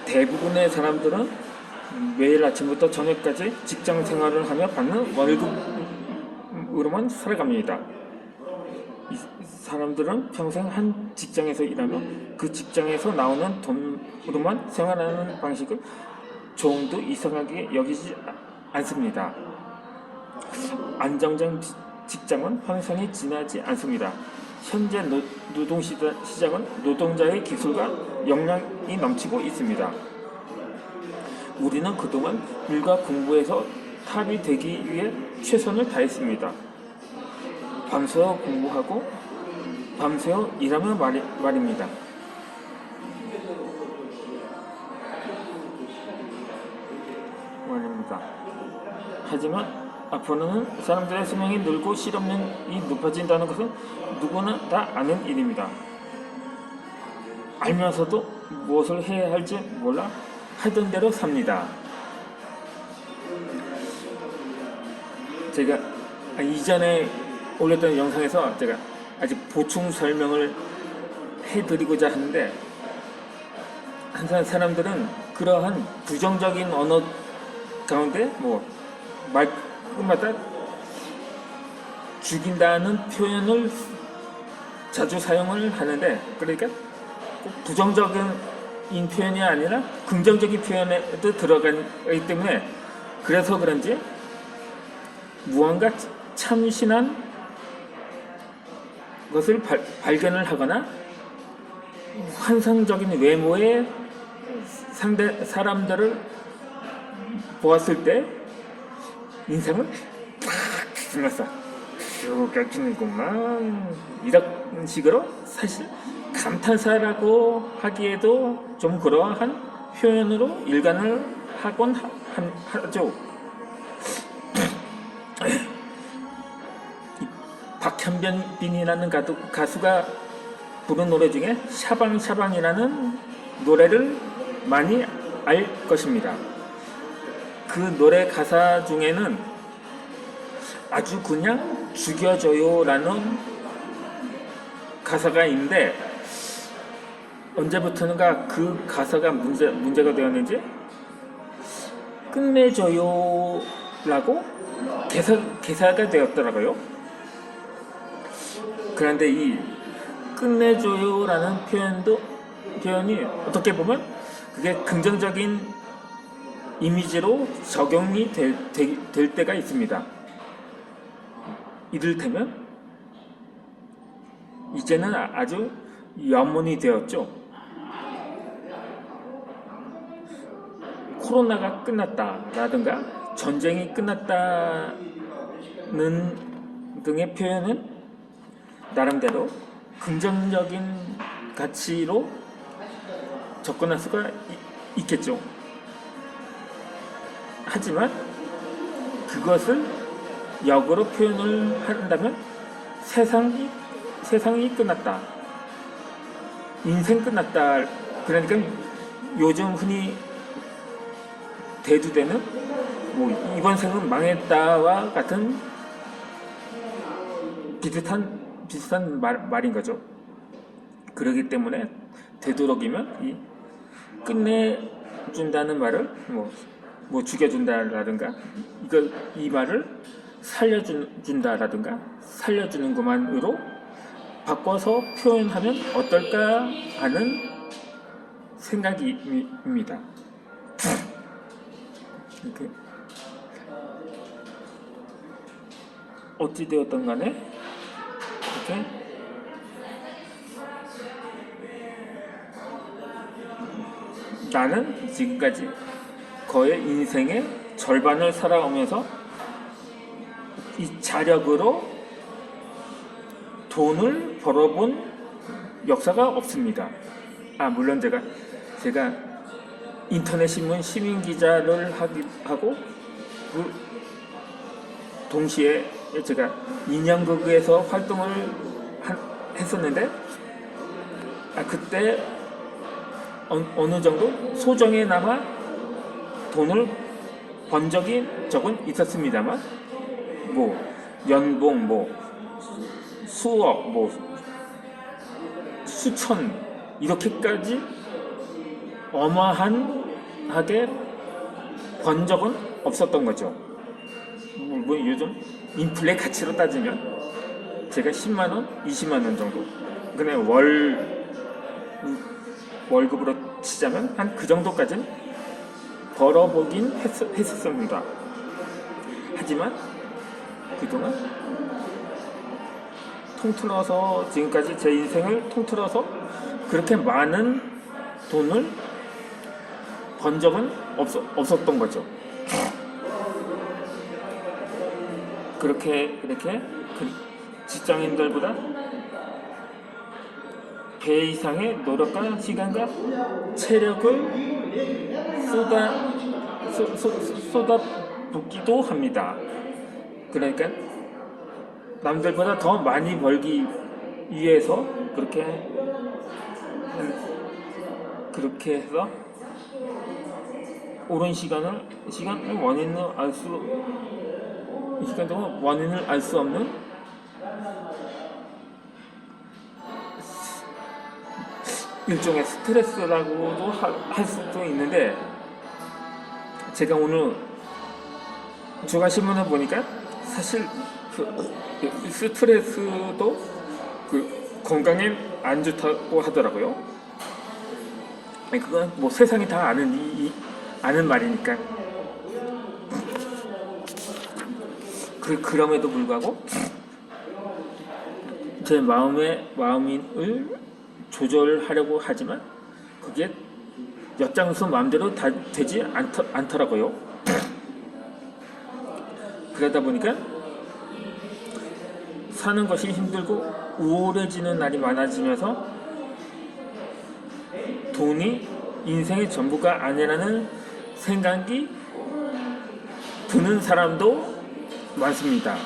대부분의 사람들은 매일 아침부터 저녁까지 직장 생활을 하며 받는 월급으로만 살아갑니다. 이 사람들은 평생 한 직장에서 일하며 그 직장에서 나오는 돈으로만 생활하는 방식을 조금도 이상하게 여기지 않습니다. 안정적 직장은 환상이 지나지 않습니다. 현재 노동시장은 노동자의 기술과 역량이 넘치고 있습니다. 우리는 그동안 일과 공부에서 탑이 되기 위해 최선을 다했습니다. 밤새워 공부하고 밤새워 일하며 말입니다. 하지만 앞으로는 사람들의 수명이 늘고 실업률이 높아진다는 것은 누구나 다 아는 일입니다. 알면서도 무엇을 해야 할지 몰라 하던 대로 삽니다. 제가 이전에 올렸던 영상에서 제가 아직 보충 설명을 해드리고자 하는데, 항상 사람들은 그러한 부정적인 언어 가운데 말끝마다 죽인다는 표현을 자주 사용을 하는데, 그러니까 꼭 부정적인 표현이 아니라 긍정적인 표현에도 들어가기 때문에, 그래서 그런지 무언가 참신한 것을 발견을 하거나 환상적인 외모의 상대 사람들을 보았을 때 인상은 팍 들어서 쭉 깎이는구만, 이런 식으로 사실 감탄사라고 하기에도 좀 그러한 표현으로 일관을 하곤 하죠. 박현빈이라는 가수가 부른 노래 중에 샤방샤방이라는 노래를 많이 알 것입니다. 그 노래 가사 중에는 아주 그냥 죽여줘요라는 가사가 있는데, 언제부터는가 그 가사가 문제가 되었는지 끝내줘요라고 개사가 되었더라고요. 그런데 이 끝내줘요라는 표현이 어떻게 보면 그게 긍정적인 이미지로 적용이 될 때가 있습니다. 이를테면 이제는 아주 연문이 되었죠. 코로나가 끝났다라든가 전쟁이 끝났다는 등의 표현은 나름대로 긍정적인 가치로 접근할 수가 있겠죠. 하지만 그것을 역으로 표현을 한다면 세상이 끝났다, 인생 끝났다, 그러니까 요즘 흔히 대두되는 이번 생은 망했다와 같은 비슷한 말인 거죠. 그렇기 때문에 되도록이면 이 끝내준다는 말을 죽여준다라든가 이 말을 살려준다라든가 살려주는구만으로 바꿔서 표현하면 어떨까 하는 생각입니다. 이렇게 어찌되었던 간에 이렇게 나는 지금까지 거의 인생의 절반을 살아오면서 이 자력으로 돈을 벌어본 역사가 없습니다. 물론 제가 인터넷 신문 시민 기자를 하고 동시에 제가 인형극에서 활동을 했었는데, 그때 어느 정도 소정에나마 돈을 번 적이 적은 있었습니다만, 연봉 수억 수천 이렇게까지 어마하게 번 적은 없었던 거죠. 뭐 요즘 인플레 가치로 따지면 제가 10만원, 20만원 정도 그냥 월급으로 치자면 한 그 정도까지는 벌어보긴 했었습니다. 하지만 그동안 통틀어서 지금까지 제 인생을 통틀어서 그렇게 많은 돈을 번 적은 없었던 거죠. 그렇게 직장인들보다 배 이상의 노력과 시간과 체력을 쏟아붓기도 합니다. 그러니까 남들보다 더 많이 벌기 위해서 그렇게 해서 오랜 시간을 원인을 알 수 없는 일종의 스트레스라고도 할 수도 있는데, 제가 오늘 조간신문을 보니까 사실 스트레스도 건강에 안 좋다고 하더라고요. 그건 뭐 세상이 다 아는 말이니까. 그럼에도 불구하고 제 마음을 조절하려고 하지만 그게 엿장수 마음대로 다 되지 않더라고요. 그러다 보니까 사는 것이 힘들고 우울해지는 날이 많아지면서 돈이 인생의 전부가 아니라는 생각이 드는 사람도 많습니다.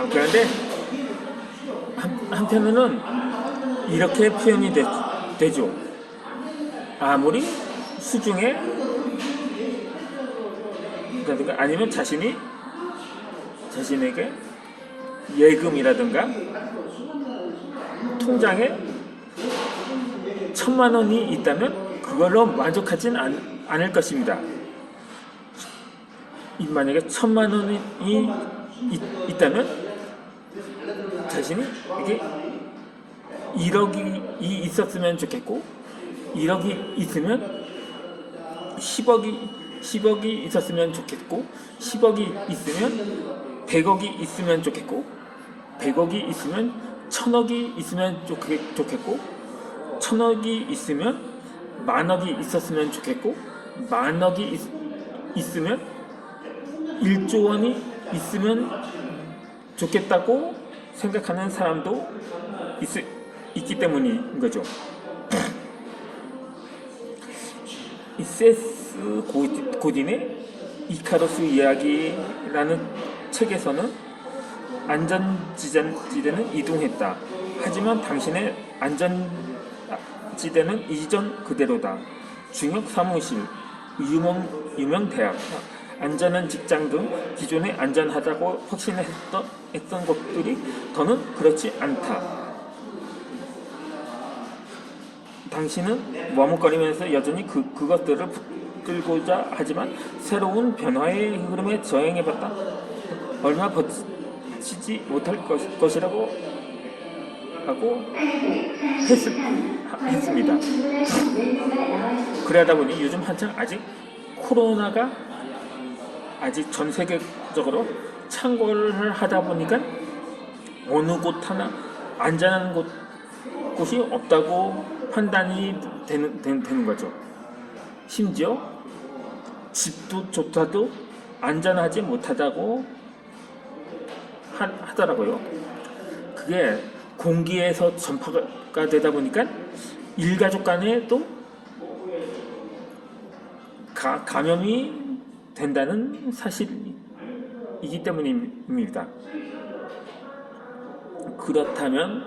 그런데 한편으로는 이렇게 표현이 되죠. 아무리 수중에 아니면 자신에게 예금이라든가 통장에 1,000만 원이 있다면 그걸로 만족하진 않을 것입니다. 만약에 1,000만 원이 있다면 자신이 이게 1억이 있었으면 좋겠고, 1억이 있으면 10억이 있었으면 좋겠고, 10억이 있으면 100억이 있으면 좋겠고, 100억이 있으면 1,000억이 있으면 좋겠고, 1,000억이 있으면 10,000억이 있었으면 좋겠고, 10,000억이 있으면 1조 원이 있으면 좋겠다고 생각하는 사람도 있기 때문인 거죠. 이 세스 고딘의 이카루스 이야기라는 책에서는 안전지대는 이동했다. 하지만 당신의 안전지대는 이전 그대로다. 중역 사무실, 유명 대학, 안전한 직장 등 기존에 안전하다고 확신했던 것들이 더는 그렇지 않다. 당신은 머뭇거리면서 여전히 그것들을 붙들고자 하지만 새로운 변화의 흐름에 저행해봤다. 얼마 버티지 못할 것이라고 하고 했습니다. 그러다 보니 요즘 한창 아직 코로나가 아직 전 세계적으로 창궐을 하다 보니까 어느 곳 하나 안전한 곳이 없다고 판단이 되는 거죠. 심지어 집조차도 안전하지 못하다고 하더라고요. 그게 공기에서 전파가 되다 보니까 일가족 간에도 감염이 된다는 사실이기 때문입니다. 그렇다면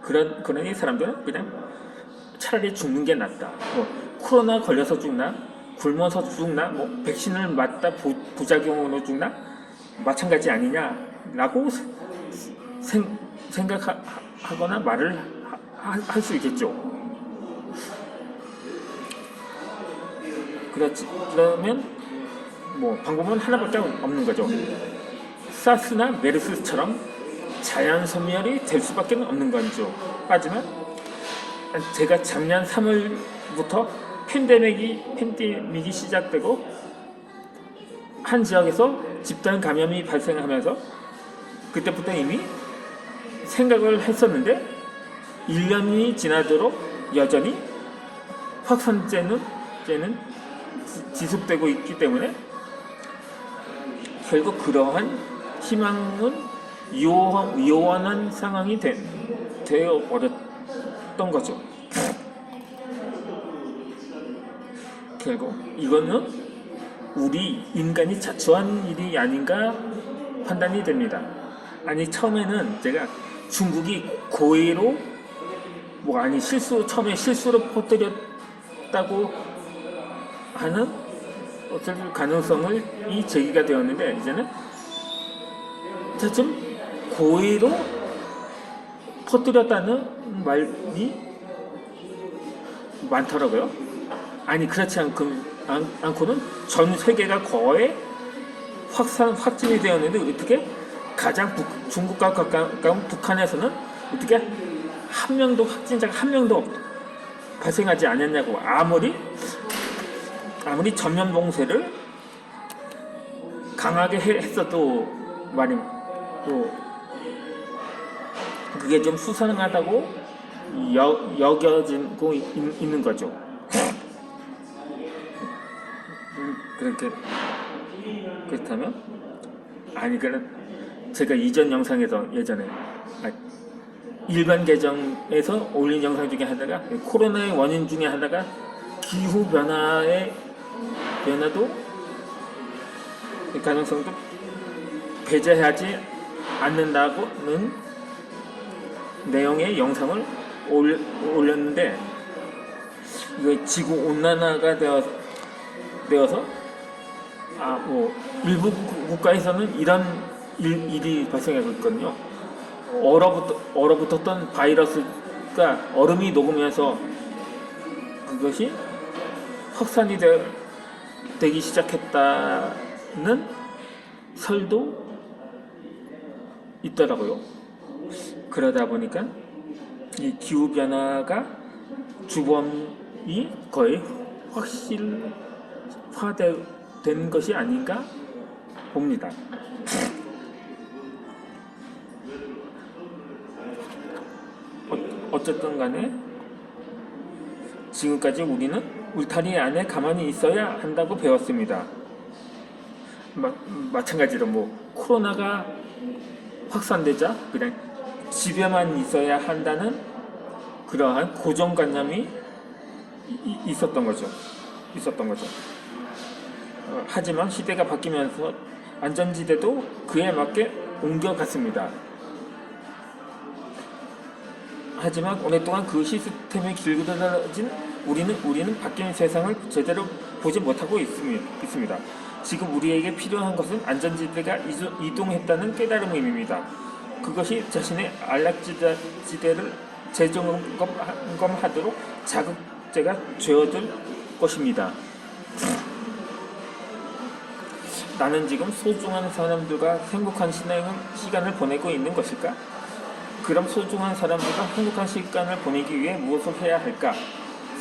그러니 사람들은 그냥 차라리 죽는 게 낫다. 뭐 코로나 걸려서 죽나, 굶어서 죽나, 뭐 백신을 맞다 부작용으로 죽나 마찬가지 아니냐라고 생각하거나 말을 할 수 있겠죠. 그러면 뭐 방법은 하나밖에 없는 거죠. 사스나 메르스처럼 자연 소멸이 될 수밖에 없는 거죠. 하지만 제가 작년 3월부터 팬데믹이 시작되고 한 지역에서 집단 감염이 발생하면서 그때부터 이미 생각을 했었는데 1년이 지나도록 여전히 확산세는 지속되고 있기 때문에 결국 그러한 희망은 요원한 상황이 되어 버렸던 거죠. 결국 이거는 우리 인간이 자초한 일이 아닌가 판단이 됩니다. 아니 처음에는 제가 중국이 고의로 처음에 실수로 퍼뜨렸다고 하는 어떤 가능성이 제기가 되었는데 이제는 차츰 고의로 퍼뜨렸다는 말이 많더라고요. 아니 그렇지 않고는 전 세계가 거의 확진이 되었는데 어떻게 가장 중국과 가까운 북한에서는 어떻게 한 명도 확진자가 한 명도 발생하지 않았냐고 아무리 전면 봉쇄를 강하게 했어도 또 그게 좀 수상하다고 여겨지고 있는 거죠. 그렇다면 제가 이전 영상에서 예전에 일반 계정에서 올린 영상 중에 하나가 코로나의 원인 중에 하나가 기후 변화도 가능성도 배제하지 않는다고는 내용의 영상을 올렸는데 이거 지구 온난화가 되어서 일부 국가에서는 이런 일이 발생하고 있거든요. 얼어붙었던 바이러스가 얼음이 녹으면서 그것이 확산이 되기 시작했다는 설도 있더라고요. 그러다 보니까 이 기후 변화가 주범이 거의 확실화된 것이 아닌가 봅니다. 어쨌든 간에 지금까지 우리는 울타리 안에 가만히 있어야 한다고 배웠습니다. 마찬가지로 코로나가 확산되자 그냥 집에만 있어야 한다는 그러한 고정관념이 있었던 거죠. 하지만 시대가 바뀌면서 안전지대도 그에 맞게 옮겨갔습니다. 하지만 오랫동안 그 시스템에 길들여진 우리는 바뀐 세상을 제대로 보지 못하고 있습니다. 지금 우리에게 필요한 것은 안전지대가 이동했다는 깨달음입니다. 그것이 자신의 안락지대를 재점검하도록 자극제가 되어줄 것입니다. 나는 지금 소중한 사람들과 행복한 시간을 보내고 있는 것일까? 그럼 소중한 사람들과 행복한 시간을 보내기 위해 무엇을 해야 할까?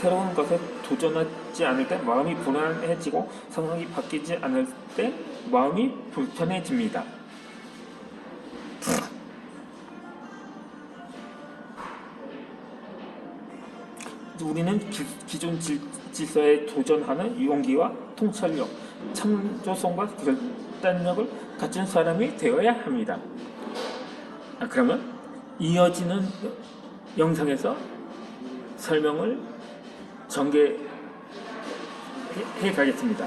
새로운 것에 도전하지 않을 때 마음이 불안해지고 상황이 바뀌지 않을 때 마음이 불편해집니다. 우리는 기존 질서에 도전하는 용기와 통찰력, 참조성과 결단력을 갖춘 사람이 되어야 합니다. 그러면 이어지는 영상에서 설명을 전개해 가겠습니다.